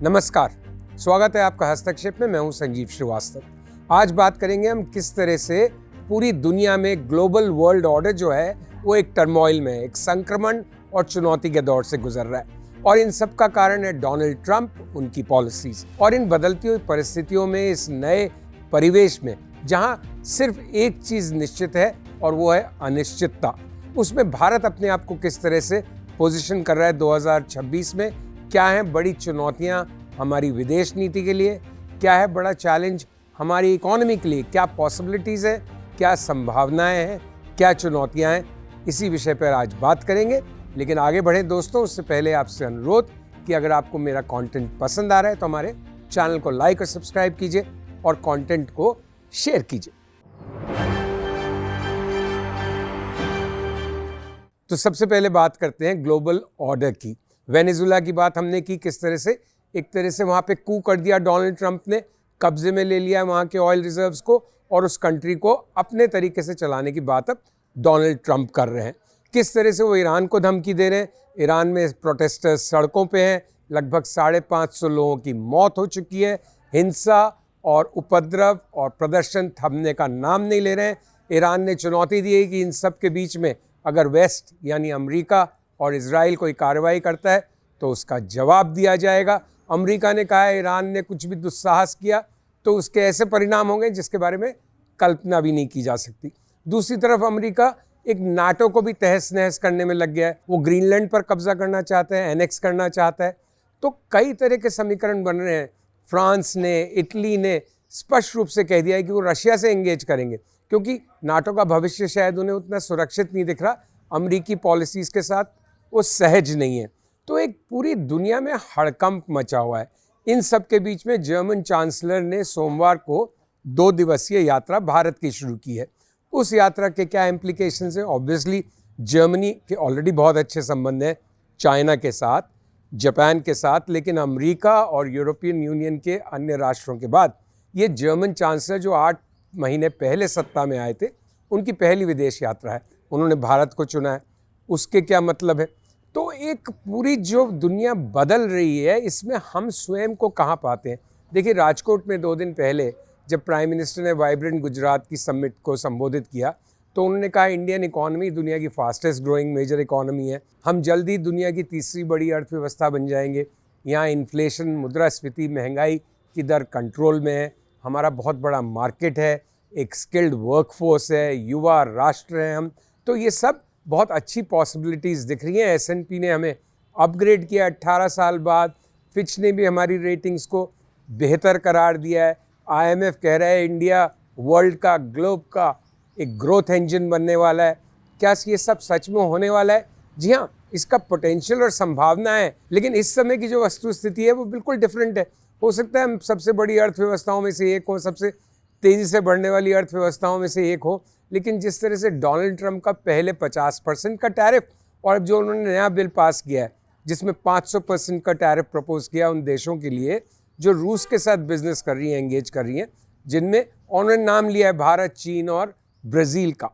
नमस्कार, स्वागत है आपका हस्तक्षेप में। मैं हूं संजीव श्रीवास्तव। आज बात करेंगे हम किस तरह से पूरी दुनिया में ग्लोबल वर्ल्ड ऑर्डर जो है वो एक टर्मोइल में, एक संक्रमण और चुनौती के दौर से गुजर रहा है। और इन सब का कारण है डोनाल्ड ट्रंप, उनकी पॉलिसीज। और इन बदलती हुई परिस्थितियों में, इस नए परिवेश में जहां सिर्फ एक चीज निश्चित है और वो है अनिश्चितता, उसमें भारत अपने आप को किस तरह से पोजीशन कर रहा है 2026 में। क्या है बड़ी चुनौतियां हमारी विदेश नीति के लिए, क्या है बड़ा चैलेंज हमारी इकोनॉमी के लिए, क्या पॉसिबिलिटीज़ है, क्या संभावनाएं हैं, क्या चुनौतियां हैं, इसी विषय पर आज बात करेंगे। लेकिन आगे बढ़ें दोस्तों, उससे पहले आपसे अनुरोध कि अगर आपको मेरा कंटेंट पसंद आ रहा है तो हमारे चैनल को लाइक और सब्सक्राइब कीजिए और कंटेंट को शेयर कीजिए। तो सबसे पहले बात करते हैं ग्लोबल ऑर्डर की। वेनेजुला की बात हमने की, किस तरह से एक तरह से वहाँ पे कू कर दिया डोनाल्ड ट्रंप ने, कब्जे में ले लिया वहाँ के ऑयल रिजर्व्स को और उस कंट्री को अपने तरीके से चलाने की बात अब डोनाल्ड ट्रंप कर रहे हैं। किस तरह से वो ईरान को धमकी दे रहे हैं। ईरान में प्रोटेस्टर्स सड़कों पे हैं, लगभग 550 लोगों की मौत हो चुकी है। हिंसा और उपद्रव और प्रदर्शन थमने का नाम नहीं ले रहे हैं। ईरान ने चुनौती दी है कि इन सब के बीच में अगर वेस्ट यानी अमेरिका और इजराइल कोई कार्रवाई करता है तो उसका जवाब दिया जाएगा। अमेरिका ने कहा है ईरान ने कुछ भी दुस्साहस किया तो उसके ऐसे परिणाम होंगे जिसके बारे में कल्पना भी नहीं की जा सकती। दूसरी तरफ अमेरिका एक नाटो को भी तहस नहस करने में लग गया है। वो ग्रीनलैंड पर कब्जा करना चाहता है, एनेक्स करना चाहता है। तो कई तरह के समीकरण बन रहे हैं। फ्रांस ने, इटली ने स्पष्ट रूप से कह दिया है कि वो रशिया से एंगेज करेंगे, क्योंकि नाटो का भविष्य शायद उन्हें उतना सुरक्षित नहीं दिख रहा। अमेरिकी पॉलिसीज़ के साथ वो सहज नहीं है। तो एक पूरी दुनिया में हड़कंप मचा हुआ है। इन सब के बीच में जर्मन चांसलर ने सोमवार को 2 दिवसीय यात्रा भारत की शुरू की है। उस यात्रा के क्या इम्प्लीकेशंस हैं? ऑब्वियसली जर्मनी के ऑलरेडी बहुत अच्छे संबंध हैं चाइना के साथ, जापान के साथ, लेकिन अमेरिका और यूरोपियन यूनियन के अन्य राष्ट्रों के बाद ये जर्मन चांसलर जो 8 महीने पहले सत्ता में आए थे, उनकी पहली विदेश यात्रा है। उन्होंने भारत को चुना है। उसके क्या मतलब है? तो एक पूरी जो दुनिया बदल रही है, इसमें हम स्वयं को कहाँ पाते हैं? देखिए, राजकोट में 2 दिन पहले जब प्राइम मिनिस्टर ने वाइब्रेंट गुजरात की समिट को संबोधित किया तो उन्होंने कहा इंडियन इकोनॉमी दुनिया की फास्टेस्ट ग्रोइंग मेजर इकोनॉमी है। हम जल्दी दुनिया की तीसरी बड़ी अर्थव्यवस्था बन जाएंगे। यहाँ इन्फ्लेशन, मुद्रास्फीति, महंगाई की दर कंट्रोल में है। हमारा बहुत बड़ा मार्केट है, एक स्किल्ड वर्कफोर्स है, युवा राष्ट्र हैं हम। तो ये सब बहुत अच्छी पॉसिबिलिटीज़ दिख रही हैं। S&P ने हमें अपग्रेड किया 18 साल बाद। फिच ने भी हमारी रेटिंग्स को बेहतर करार दिया है। IMF कह रहा है इंडिया वर्ल्ड का, ग्लोब का एक ग्रोथ इंजन बनने वाला है। क्या ये सब सच में होने वाला है? जी हाँ, इसका पोटेंशियल और संभावना है, लेकिन इस समय की जो वस्तुस्थिति है वो बिल्कुल डिफरेंट है। हो सकता है हम सबसे बड़ी अर्थव्यवस्थाओं में से एक हो, सबसे तेज़ी से बढ़ने वाली अर्थव्यवस्थाओं में से एक हो, लेकिन जिस तरह से डोनाल्ड ट्रंप का पहले 50% का टैरिफ और अब जो उन्होंने नया बिल पास किया है जिसमें 500% का टैरिफ प्रपोज किया उन देशों के लिए जो रूस के साथ बिजनेस कर रही हैं, एंगेज कर रही हैं, जिनमें उन्होंने नाम लिया है भारत, चीन और ब्राज़ील का।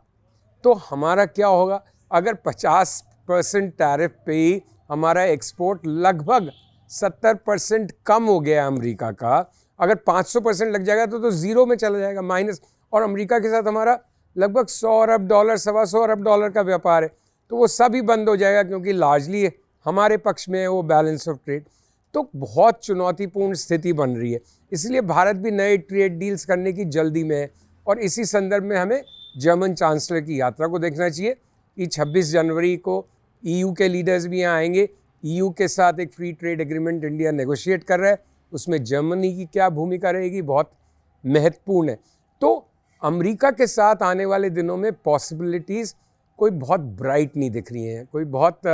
तो हमारा क्या होगा अगर 50% टैरिफ पे ही हमारा एक्सपोर्ट लगभग 70% कम हो गया अमेरिका का? अगर 500% लग जाएगा तो ज़ीरो में चला जाएगा, माइनस। और अमेरिका के साथ हमारा लगभग 100 अरब डॉलर, 125 अरब डॉलर का व्यापार है, तो वो सब ही बंद हो जाएगा, क्योंकि लार्जली हमारे पक्ष में है वो बैलेंस ऑफ ट्रेड। तो बहुत चुनौतीपूर्ण स्थिति बन रही है। इसलिए भारत भी नए ट्रेड डील्स करने की जल्दी में है और इसी संदर्भ में हमें जर्मन चांसलर की यात्रा को देखना चाहिए। ये 26 जनवरी को EU के लीडर्स भी यहाँ आएंगे। EU के साथ एक free trade agreement India negotiate कर रहा है, उसमें जर्मनी की क्या भूमिका रहेगी बहुत महत्वपूर्ण है। तो अमेरिका के साथ आने वाले दिनों में पॉसिबिलिटीज़ कोई बहुत ब्राइट नहीं दिख रही हैं, कोई बहुत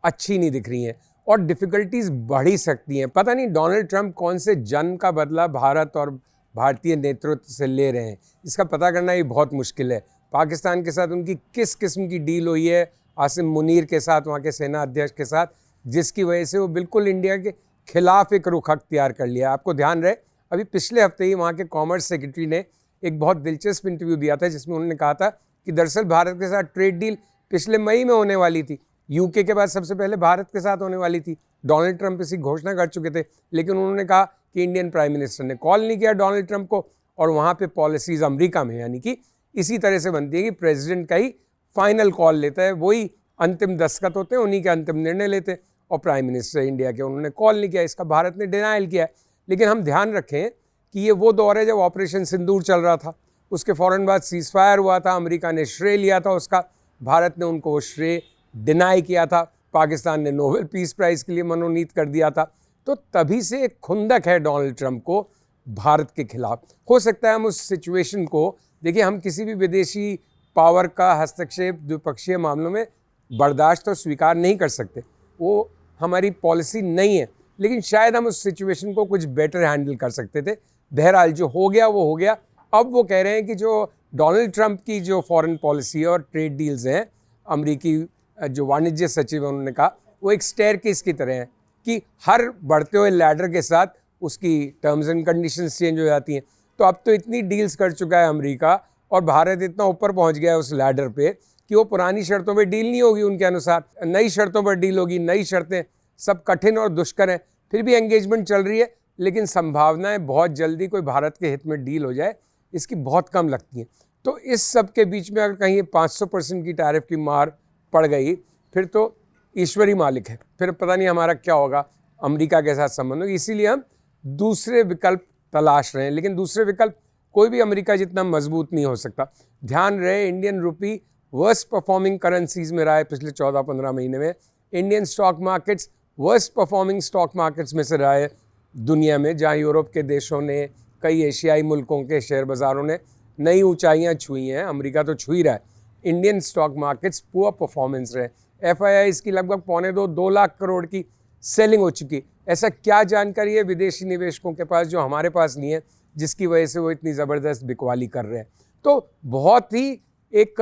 अच्छी नहीं दिख रही हैं और डिफ़िकल्टीज़ बढ़ ही सकती हैं। पता नहीं डोनाल्ड ट्रंप कौन से जन का बदला भारत और भारतीय नेतृत्व से ले रहे हैं, इसका पता करना ही बहुत मुश्किल है। पाकिस्तान के साथ उनकी किस किस्म की डील हुई है आसिम मुनीर के साथ, वहाँ के सेना अध्यक्ष के साथ, जिसकी वजह से वो बिल्कुल इंडिया के खिलाफ एक रुख अख्तियार कर लिया। आपको ध्यान रहे अभी पिछले हफ्ते ही वहाँ के कॉमर्स सेक्रेटरी ने एक बहुत दिलचस्प इंटरव्यू दिया था जिसमें उन्होंने कहा था कि दरअसल भारत के साथ ट्रेड डील पिछले मई में होने वाली थी, यूके के बाद सबसे पहले भारत के साथ होने वाली थी। डोनाल्ड ट्रंप इसी घोषणा कर चुके थे, लेकिन उन्होंने कहा कि इंडियन प्राइम मिनिस्टर ने कॉल नहीं किया डोनाल्ड ट्रंप को, और वहाँ पे पॉलिसीज़ अमेरिका में यानी कि इसी तरह से बनती है कि प्रेसिडेंट का ही फाइनल कॉल लेता है, वही अंतिम दस्तखत होते हैं, उन्हीं के अंतिम निर्णय लेते हैं, और प्राइम मिनिस्टर इंडिया के उन्होंने कॉल नहीं किया। इसका भारत ने डिनाइल किया है। लेकिन हम ध्यान रखें कि ये वो दौर है जब ऑपरेशन सिंदूर चल रहा था, उसके फ़ौरन बाद सीज़ फायर हुआ था, अमेरिका ने श्रेय लिया था उसका, भारत ने उनको वो श्रेय डिनाई किया था, पाकिस्तान ने नोबेल पीस प्राइज़ के लिए मनोनीत कर दिया था। तो तभी से एक खुंदक है डोनाल्ड ट्रंप को भारत के खिलाफ। हो सकता है हम उस सिचुएशन को, देखिए हम किसी भी विदेशी पावर का हस्तक्षेप द्विपक्षीय मामलों में बर्दाश्त और स्वीकार नहीं कर सकते, वो हमारी पॉलिसी नहीं है, लेकिन शायद हम उस सिचुएशन को कुछ बेटर हैंडल कर सकते थे। बहरहाल जो हो गया वो हो गया। अब वो कह रहे हैं कि जो डोनाल्ड ट्रंप की जो फॉरेन पॉलिसी और ट्रेड डील्स हैं, अमेरिकी जो वाणिज्य सचिव है उन्होंने कहा, वो एक स्टेयरकेस की तरह है कि हर बढ़ते हुए लैडर के साथ उसकी टर्म्स एंड कंडीशंस चेंज हो जाती हैं। तो अब तो इतनी डील्स कर चुका है अमेरिका, और भारत इतना ऊपर पहुंच गया है उस लैडर पे कि वो पुरानी शर्तों पे डील नहीं होगी उनके अनुसार, नई शर्तों पर डील होगी। नई शर्तें सब कठिन और दुष्कर हैं, फिर भी एंगेजमेंट चल रही है, लेकिन संभावनाएं बहुत जल्दी कोई भारत के हित में डील हो जाए इसकी बहुत कम लगती हैं। तो इस सब के बीच में अगर कहीं 500% की टैरिफ की मार पड़ गई, फिर तो ईश्वरी मालिक है, फिर पता नहीं हमारा क्या होगा अमेरिका के साथ संबंध होगा। इसीलिए हम दूसरे विकल्प तलाश रहे हैं, लेकिन दूसरे विकल्प कोई भी अमेरिका जितना मजबूत नहीं हो सकता। ध्यान रहे, Indian rupee worst performing currencies में रहा है पिछले 14-15 महीने में। Indian stock markets worst performing stock markets में से रहा है दुनिया में, जहाँ यूरोप के देशों ने, कई एशियाई मुल्कों के शेयर बाज़ारों ने नई ऊंचाइयां छुई हैं। अमेरिका तो छू ही रहा है। Indian stock markets poor performance रहे। FII इसकी लगभग 2.25 लाख करोड़ की सेलिंग हो चुकी। ऐसा क्या जानकारी है विदेशी निवेशकों के पास जो हमारे पास नहीं है, जिसकी वजह से वो इतनी ज़बरदस्त बिकवाली कर रहे हैं? तो बहुत ही एक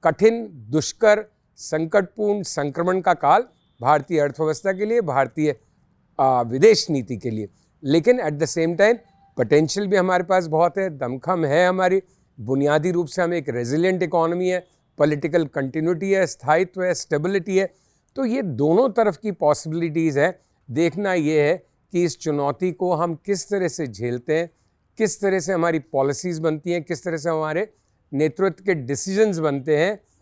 कठिन, दुष्कर, संकटपूर्ण संक्रमण का काल भारतीय अर्थव्यवस्था के लिए, भारतीय विदेश नीति के लिए। लेकिन at the same time potential भी हमारे पास बहुत है, दमखम है हमारी। बुनियादी रूप से हम एक रेजिलिएंट इकोनॉमी है, पॉलिटिकल कंटिन्यूटी है, स्थायित्व है, स्टेबिलिटी है। तो ये दोनों तरफ की पॉसिबिलिटीज़ है। देखना ये है कि इस चुनौती को हम किस तरह से झेलते हैं, किस तरह से हमारी पॉलिसीज़ बनती हैं, किस तरह से हमारे नेतृत्व के डिसीजंस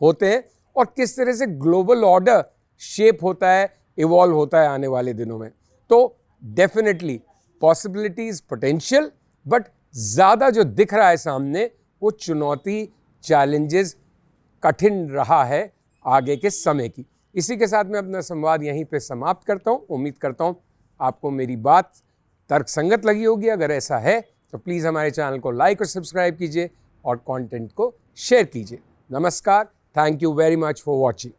होते हैं, और किस तरह से ग्लोबल ऑर्डर शेप होता है, इवॉल्व होता है आने वाले दिनों में। तो डेफिनेटली पॉसिबिलिटीज़, पोटेंशियल, बट ज़्यादा जो दिख रहा है सामने वो चुनौती, चैलेंजेस कठिन रहा है आगे के समय की। इसी के साथ मैं अपना संवाद यहीं पे समाप्त करता हूँ। उम्मीद करता हूँ आपको मेरी बात तर्कसंगत लगी होगी। अगर ऐसा है तो प्लीज़ हमारे चैनल को लाइक और सब्सक्राइब कीजिए और कंटेंट को शेयर कीजिए। नमस्कार, thank you very much for watching.